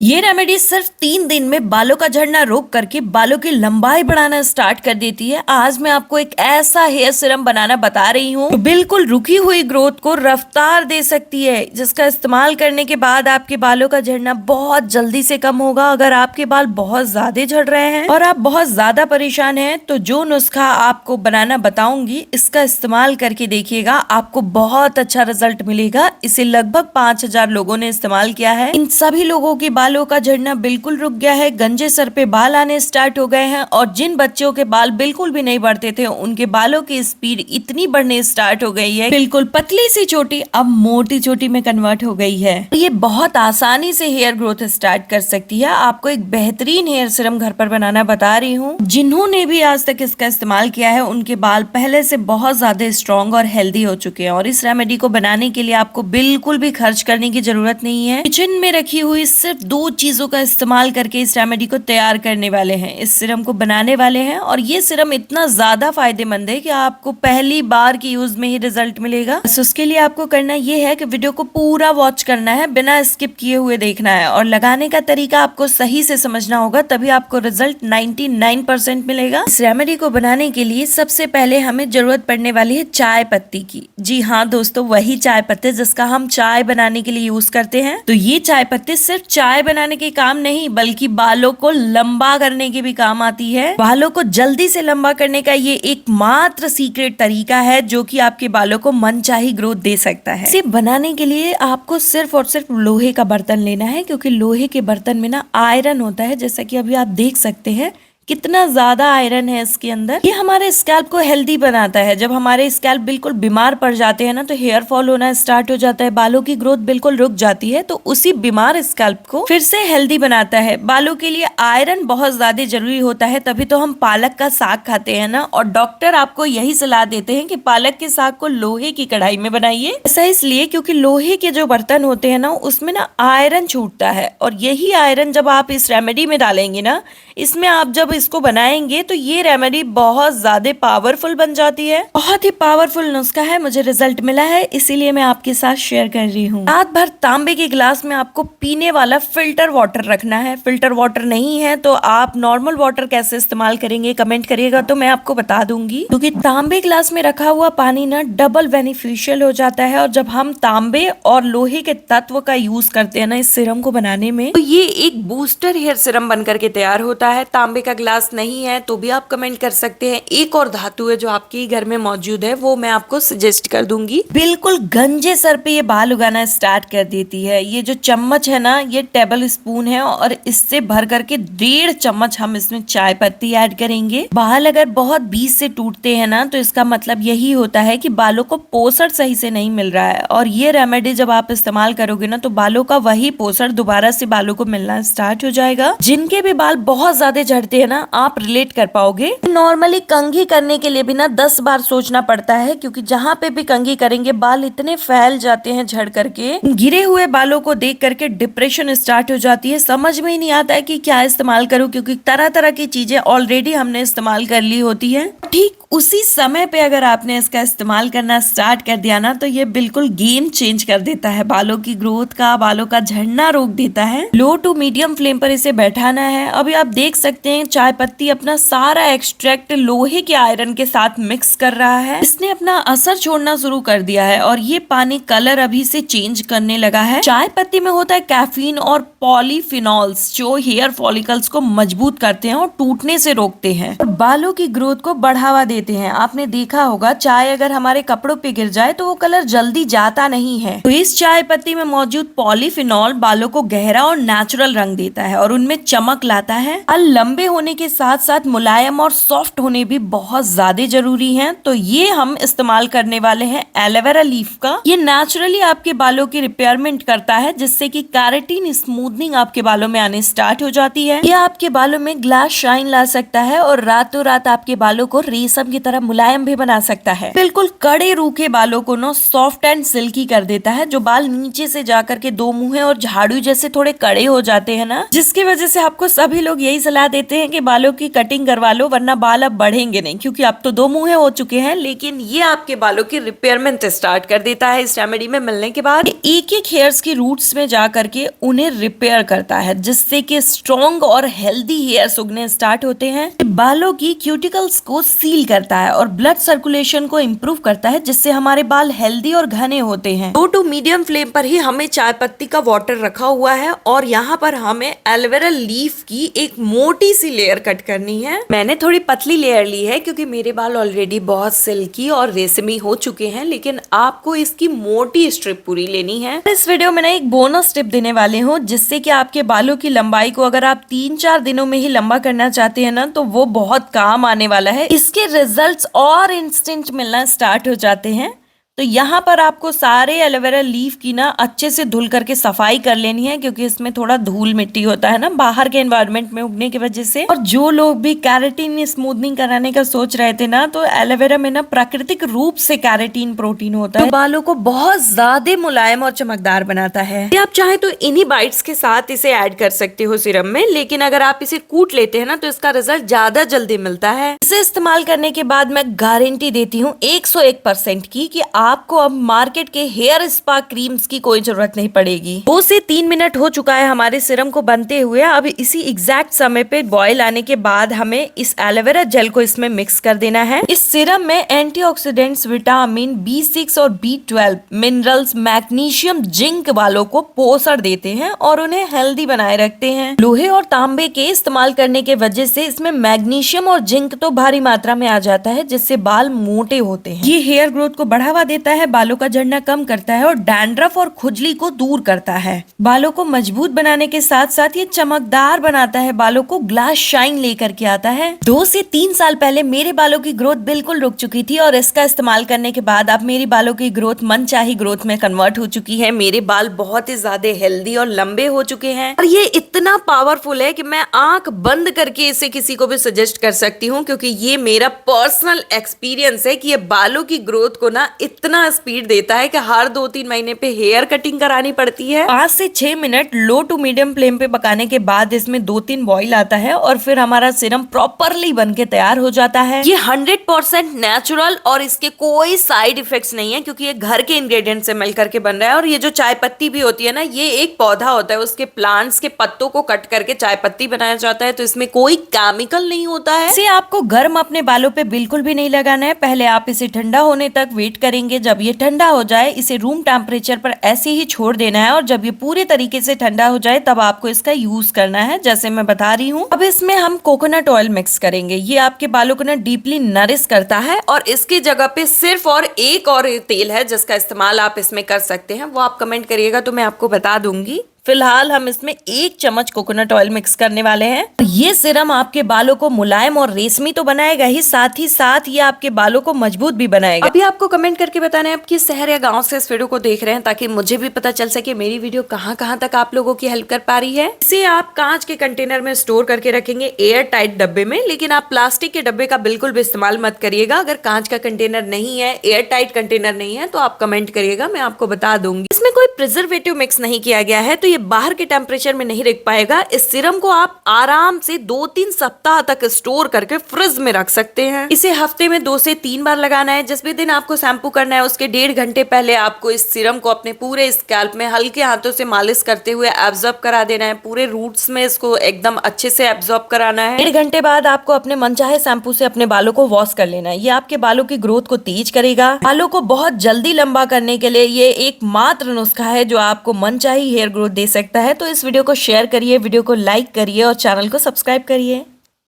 ये रेमेडी सिर्फ 3 दिन में बालों का झड़ना रोक करके बालों की लंबाई बढ़ाना स्टार्ट कर देती है। आज मैं आपको एक ऐसा हेयर सीरम बनाना बता रही हूँ, बिल्कुल रुकी हुई ग्रोथ को रफ्तार दे सकती है, जिसका इस्तेमाल करने के बाद आपके बालों का झड़ना बहुत जल्दी से कम होगा। अगर आपके बाल बहुत ज्यादा झड़ रहे हैं और आप बहुत ज्यादा परेशान हैं, तो जो नुस्खा आपको बनाना बताऊंगी, इसका इस्तेमाल करके देखिएगा, आपको बहुत अच्छा रिजल्ट मिलेगा। इसे लगभग 5000 लोगों ने इस्तेमाल किया है। इन सभी लोगों के बालों का झड़ना बिल्कुल रुक गया है, गंजे सर पे बाल आने स्टार्ट हो गए हैं और जिन बच्चों के बाल बिल्कुल भी नहीं बढ़ते थे, उनके बालों की स्पीड इतनी बढ़ने स्टार्ट हो गई है, बिल्कुल पतली सी चोटी अब मोटी चोटी में कन्वर्ट हो गई है। ये बहुत आसानी से हेयर ग्रोथ स्टार्ट कर सकती है। आपको एक बेहतरीन हेयर सीरम घर पर बनाना बता रही हूँ। जिन्होंने भी आज तक इसका इस्तेमाल किया है, उनके बाल पहले से बहुत ज्यादा स्ट्रॉन्ग और हेल्दी हो चुके हैं। और इस रेमेडी को बनाने के लिए आपको बिल्कुल भी खर्च करने की जरूरत नहीं है। किचन में रखी हुई सिर्फ 2 चीजों का इस्तेमाल करके इस रेमेडी को तैयार करने वाले हैं, इस सिरम को बनाने वाले हैं। और ये सिरम इतना ज्यादा फायदेमंद है कि आपको पहली बार की यूज में ही रिजल्ट मिलेगा। बस उसके लिए आपको करना ये है कि वीडियो को पूरा वॉच करना है, बिना स्किप किए हुए देखना है और लगाने का तरीका आपको सही से समझना होगा, तभी आपको रिजल्ट 99% मिलेगा। इस रेमेडी को बनाने के लिए सबसे पहले हमें जरूरत पड़ने वाली है चाय पत्ती की। जी हाँ दोस्तों, वही चाय पत्ते जिसका हम चाय बनाने के लिए यूज करते हैं। तो ये चाय पत्ती सिर्फ चाय बनाने के काम नहीं, बल्कि बालों को लंबा करने के भी काम आती है। बालों को जल्दी से लंबा करने का ये एकमात्र सीक्रेट तरीका है, जो कि आपके बालों को मनचाही ग्रोथ दे सकता है। इसे बनाने के लिए आपको सिर्फ और सिर्फ लोहे का बर्तन लेना है, क्योंकि लोहे के बर्तन में ना आयरन होता है, जैसा कि अभी आप देख सकते हैं कितना ज्यादा आयरन है इसके अंदर। ये हमारे स्कैल्प को हेल्दी बनाता है। जब हमारे स्कैल्प बिल्कुल बीमार पड़ जाते हैं ना, तो हेयर फॉल होना स्टार्ट हो जाता है, बालों की ग्रोथ बिल्कुल रुक जाती है। तो उसी बीमार स्कैल्प को फिर से हेल्दी बनाता है। बालों के लिए आयरन बहुत ज्यादा जरूरी होता है, तभी तो हम पालक का साग खाते हैं ना। और डॉक्टर आपको यही सलाह देते हैं कि पालक के साग को लोहे की कढ़ाई में बनाइए। ऐसा इसलिए क्योंकि लोहे के जो बर्तन होते हैं ना, उसमें ना आयरन छूटता है, और यही आयरन जब आप इस रेमेडी में डालेंगे ना, इसमें आप जब इसको बनाएंगे, तो ये रेमेडी बहुत ज्यादा पावरफुल बन जाती है। बहुत ही पावरफुल नुस्खा है, मुझे रिजल्ट मिला है, इसीलिए मैं आपके साथ शेयर कर रही हूँ। रात भर तांबे के गिलास में आपको पीने वाला फिल्टर वाटर रखना है। फिल्टर वाटर नहीं है तो आप नॉर्मल वाटर कैसे इस्तेमाल करेंगे, कमेंट करिएगा तो मैं आपको बता दूंगी। क्योंकि तांबे गिलास में रखा हुआ पानी ना डबल बेनिफिशियल हो जाता है, और जब हम तांबे और लोहे के तत्व का यूज करते हैं ना इस सिरम को बनाने में, तो ये एक बूस्टर हेयर सिरम बनकर के तैयार होता है। तांबे का ग्लास नहीं है तो भी आप कमेंट कर सकते हैं। एक और धातु है जो आपके घर में मौजूद है, वो मैं आपको सजेस्ट कर दूंगी। बिल्कुल गंजे सर पे ये बाल उगाना स्टार्ट कर देती है। ये जो चम्मच है ना, ये टेबल स्पून है, और इससे भर करके 1.5 चम्मच हम इसमें चाय पत्ती ऐड करेंगे। बाल अगर बहुत बीच से टूटते हैं ना, तो इसका मतलब यही होता है कि बालों को पोषण सही से नहीं मिल रहा है। और ये रेमेडी जब आप इस्तेमाल करोगे ना, तो बालों का वही पोषण दोबारा से बालों को मिलना स्टार्ट हो जाएगा। जिनके भी बाल बहुत ज्यादा झड़ते हैं ना, आप रिलेट कर पाओगे। नॉर्मली कंघी करने के लिए भी ना 10 बार सोचना पड़ता है, क्योंकि जहाँ पे भी कंघी करेंगे बाल इतने फैल जाते हैं झड़ करके। गिरे हुए बालों को देख करके डिप्रेशन स्टार्ट हो जाती है, समझ में ही नहीं आता है कि क्या इस्तेमाल करूं, क्योंकि तरह तरह की चीजें ऑलरेडी हमने इस्तेमाल कर ली होती है। ठीक उसी समय पे अगर आपने इसका इस्तेमाल करना स्टार्ट कर दिया ना, तो ये बिल्कुल गेम चेंज कर देता है बालों की ग्रोथ का, बालों का झड़ना रोक देता है। लो टू मीडियम फ्लेम पर इसे बैठाना है। अभी आप देख सकते हैं चाय पत्ती अपना सारा एक्सट्रैक्ट लोहे के आयरन के साथ मिक्स कर रहा है। इसने अपना असर छोड़ना शुरू कर दिया है, और ये पानी कलर अभी से चेंज करने लगा है। चाय पत्ती में होता है कैफीन और पॉलीफिनॉल्स, जो हेयर फॉलिकल्स को मजबूत करते हैं और टूटने से रोकते हैं और बालों की ग्रोथ को बढ़ावा देते हैं। आपने देखा होगा, चाय अगर हमारे कपड़ों पे गिर जाए तो वो कलर जल्दी जाता नहीं है। तो इस चाय पत्ती में मौजूद पॉलीफिनॉल बालों को गहरा और नेचुरल रंग देता है और उनमें चमक लाता है। बाल लंबे होने के साथ साथ मुलायम और सॉफ्ट होने भी बहुत ज्यादा जरूरी हैं। तो ये हम इस्तेमाल करने वाले हैं एलोवेरा लीफ का। ये नेचुरली आपके बालों की रिपेयरमेंट करता है, जिससे कि केराटिन स्मूथनिंग आपके बालों में आने स्टार्ट हो जाती है। ये आपके बालों में ग्लास शाइन ला सकता है और रातों रात आपके बालों को रेशम की तरह मुलायम भी बना सकता है। बिल्कुल कड़े रूखे बालों को ना सॉफ्ट एंड सिल्की कर देता है। जो बाल नीचे से जाकर के 2 मुंहे और झाड़ू जैसे थोड़े कड़े हो जाते हैं ना, जिसकी वजह से आपको सभी लोग यही सलाह देते हैं कि के बालों की कटिंग करवा लो, वरना बाल अब बढ़ेंगे नहीं, क्योंकि अब तो 2 मुंहे हो चुके हैं। लेकिन ये आपके बालों की रिपेयरमेंट स्टार्ट कर देता है इस रेमेडी में मिलने के बाद। एक एक हेयर्स की रूट्स में जा करके उन्हें रिपेयर करता है, जिससे कि स्ट्रॉन्ग और हेल्दी हेयर्स उगने स्टार्ट होते हैं। बालों की क्यूटिकल्स को सील करता है और ब्लड सर्कुलेशन को इम्प्रूव करता है, जिससे हमारे बाल हेल्दी और घने होते हैं। 2 to मीडियम फ्लेम पर ही हमें चाय पत्ती का वाटर रखा हुआ है और यहाँ पर हमें एलोवेरा लीफ की एक मोटी सी लेयर कट करनी है। मैंने थोड़ी पतली लेयर ली है क्योंकि मेरे बाल ऑलरेडी बहुत सिल्की और रेशमी हो चुके हैं, लेकिन आपको इसकी मोटी स्ट्रिप पूरी लेनी है। इस वीडियो में ना एक बोनस टिप देने वाले हूँ, जिससे कि आपके बालों की लंबाई को अगर आप 3-4 दिनों में ही लंबा करना चाहते हैं ना, तो वो बहुत काम आने वाला है। इसके रिजल्ट्स और इंस्टेंट मिलना स्टार्ट हो जाते हैं। तो यहाँ पर आपको सारे एलोवेरा लीफ की ना अच्छे से धुल करके सफाई कर लेनी है, क्योंकि इसमें थोड़ा धूल मिट्टी होता है ना बाहर के एनवायरनमेंट में उगने की वजह से। और जो लोग भी कैरेटीन स्मूथनिंग कराने का सोच रहे थे ना, तो एलोवेरा में ना प्राकृतिक रूप से कैरेटीन प्रोटीन होता है, तो बालों को बहुत ज्यादा मुलायम और चमकदार बनाता है। आप चाहे तो इन्हीं बाइट्स के साथ इसे ऐड कर सकते हो सीरम में, लेकिन अगर आप इसे कूट लेते हैं ना, तो इसका रिजल्ट ज्यादा जल्दी मिलता है। इसे इस्तेमाल करने के बाद मैं गारंटी देती हूँ 101% की कि आपको अब मार्केट के हेयर स्पा क्रीम्स की कोई जरूरत नहीं पड़ेगी। 2 से 3 मिनट हो चुका है हमारे सीरम को बनते हुए। अब इसी एग्जैक्ट समय पे बॉईल आने के बाद हमें इस एलोवेरा जेल को इसमें मिक्स कर देना है। इस सीरम में एंटीऑक्सीडेंट्स, विटामिन B6 और B12, मिनरल्स, मैग्नीशियम, जिंक बालों को पोषण देते हैं और उन्हें हेल्दी बनाए रखते हैं। लोहे और तांबे के इस्तेमाल करने के वजह से इसमें मैग्नीशियम और जिंक तो भारी मात्रा में आ जाता है, जिससे बाल मोटे होते हैं। ये हेयर ग्रोथ को बढ़ावा देता है, बालों का झड़ना कम करता है और डैंड्रफ और खुजली को दूर करता है। बालों को मजबूत बनाने के साथ साथ ये चमकदार बनाता है, बालों को ग्लास शाइन लेकर के आता है। 2 से 3 साल पहले मेरे बालों की ग्रोथ बिल्कुल रुक चुकी थी और इसका इस्तेमाल करने के बाद अब मेरी बालों की ग्रोथ मनचाही ग्रोथ में कन्वर्ट हो चुकी है। मेरे बाल बहुत ही ज्यादा हेल्दी और लंबे हो चुके हैं और ये इतना पावरफुल है कि मैं आंख बंद करके इसे किसी को भी सजेस्ट कर सकती हूँ, क्योंकि ये मेरा पर्सनल एक्सपीरियंस है कि ये बालों की ग्रोथ को ना इतना स्पीड देता है कि हर 2-3 महीने पे हेयर कटिंग करानी पड़ती है। 5 से 6 minute low to medium flame पे पकाने के बाद इसमें 2-3 बॉईल आता है और फिर हमारा सीरम प्रॉपरली बन के तैयार हो जाता है। ये 100% नेचुरल और इसके कोई साइड इफेक्ट्स नहीं है, क्योंकि ये घर के इंग्रेडिएंट से मिल करके बन रहा है। और ये जो चाय पत्ती भी होती है ना, ये एक पौधा होता है, उसके प्लांट्स के पत्तों को कट करके चाय पत्ती बनाया जाता है, तो इसमें कोई केमिकल नहीं होता है। इसे आपको गर्म अपने बालों पे बिल्कुल भी नहीं लगाना है। पहले आप इसे ठंडा होने तक वेट करेंगे। जब ये ठंडा हो जाए इसे रूम टेम्परेचर पर ऐसे ही छोड़ देना है और जब ये पूरे तरीके से ठंडा हो जाए तब आपको इसका यूज करना है, जैसे मैं बता रही हूँ। अब इसमें हम कोकोनट ऑयल मिक्स करेंगे। ये आपके बालों को ना डीपली नरिश करता है और इसकी जगह पे सिर्फ और एक और तेल है जिसका इस्तेमाल आप इसमें कर सकते हैं, वो आप कमेंट करिएगा तो मैं आपको बता दूंगी। फिलहाल हम इसमें 1 चम्मच कोकोनट ऑयल मिक्स करने वाले हैं। ये सीरम आपके बालों को मुलायम और रेशमी तो बनाएगा ही, साथ ये आपके बालों को मजबूत भी बनाएगा। अभी आपको कमेंट करके बताना है आप किस शहर या गांव से इस वीडियो को देख रहे हैं, ताकि मुझे भी पता चल सके मेरी वीडियो कहां तक आप लोगों की हेल्प कर पा रही है। इसे आप कांच के कंटेनर में स्टोर करके रखेंगे, एयर टाइट डब्बे में, लेकिन आप प्लास्टिक के डब्बे का बिल्कुल भी इस्तेमाल मत करिएगा। अगर कांच का कंटेनर नहीं है, एयर टाइट कंटेनर नहीं है, तो आप कमेंट करिएगा, मैं आपको बता दूंगी। इसमें कोई प्रिजर्वेटिव मिक्स नहीं किया गया है, तो ये बाहर के टेम्परेचर में नहीं रख पाएगा। इस सीरम को आप आराम से 2-3 सप्ताह तक स्टोर करके फ्रिज में रख सकते हैं। इसे हफ्ते में 2 से 3 बार लगाना है। जिस भी दिन आपको शैम्पू करना है उसके 1.5 घंटे पहले आपको इस सीरम को अपने पूरे स्कैल्प में हल्के हाथों से मालिश करते हुए एब्जॉर्ब करा देना है। पूरे रूट्स में इसको एकदम अच्छे से एब्जॉर्ब कराना है। 1.5 घंटे बाद आपको अपने मनचाहे शैम्पू से अपने बालों को वॉश कर लेना है। ये आपके बालों की ग्रोथ को तेज करेगा। बालों को बहुत जल्दी लंबा करने के लिए ये एकमात्र नुस्खा है जो आपको मनचाही हेयर ग्रोथ दे सकता है। तो इस वीडियो को शेयर करिए, वीडियो को लाइक करिए और चैनल को सब्सक्राइब करिए।